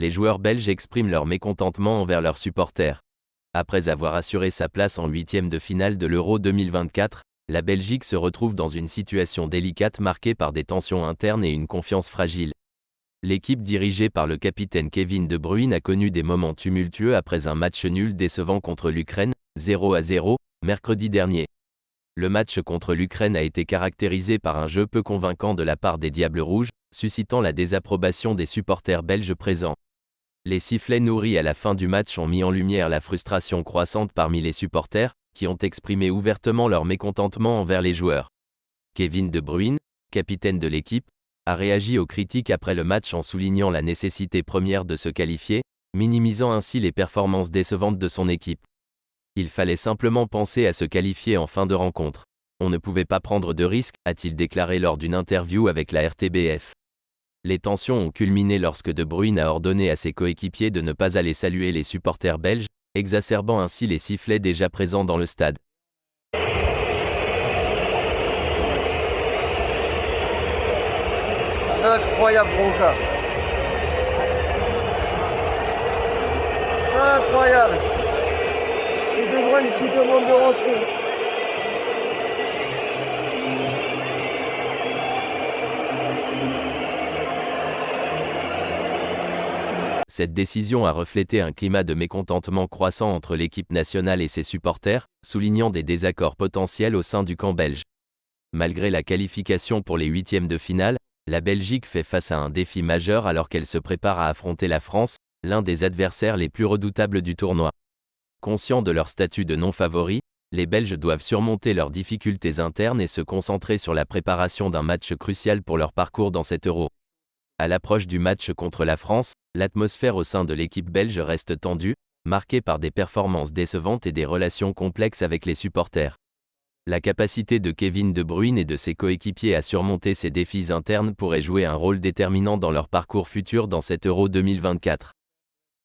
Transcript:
les joueurs belges expriment leur mécontentement envers leurs supporters. Après avoir assuré sa place en huitième de finale de l'Euro 2024, la Belgique se retrouve dans une situation délicate marquée par des tensions internes et une confiance fragile. L'équipe dirigée par le capitaine Kevin De Bruyne a connu des moments tumultueux après un match nul décevant contre l'Ukraine, 0-0, mercredi dernier. Le match contre l'Ukraine a été caractérisé par un jeu peu convaincant de la part des Diables Rouges, suscitant la désapprobation des supporters belges présents. Les sifflets nourris à la fin du match ont mis en lumière la frustration croissante parmi les supporters, qui ont exprimé ouvertement leur mécontentement envers les joueurs. Kevin De Bruyne, capitaine de l'équipe, a réagi aux critiques après le match en soulignant la nécessité première de se qualifier, minimisant ainsi les performances décevantes de son équipe. Il fallait simplement penser à se qualifier en fin de rencontre. On ne pouvait pas prendre de risques, a-t-il déclaré lors d'une interview avec la RTBF. Les tensions ont culminé lorsque De Bruyne a ordonné à ses coéquipiers de ne pas aller saluer les supporters belges, exacerbant ainsi les sifflets déjà présents dans le stade. Incroyable Bronca. Incroyable. Et De Bruyne qui demande de rentrer. Cette décision a reflété un climat de mécontentement croissant entre l'équipe nationale et ses supporters, soulignant des désaccords potentiels au sein du camp belge. Malgré la qualification pour les huitièmes de finale, la Belgique fait face à un défi majeur alors qu'elle se prépare à affronter la France, l'un des adversaires les plus redoutables du tournoi. Conscients de leur statut de non-favoris, les Belges doivent surmonter leurs difficultés internes et se concentrer sur la préparation d'un match crucial pour leur parcours dans cet Euro. À l'approche du match contre la France, l'atmosphère au sein de l'équipe belge reste tendue, marquée par des performances décevantes et des relations complexes avec les supporters. La capacité de Kevin De Bruyne et de ses coéquipiers à surmonter ces défis internes pourrait jouer un rôle déterminant dans leur parcours futur dans cet Euro 2024.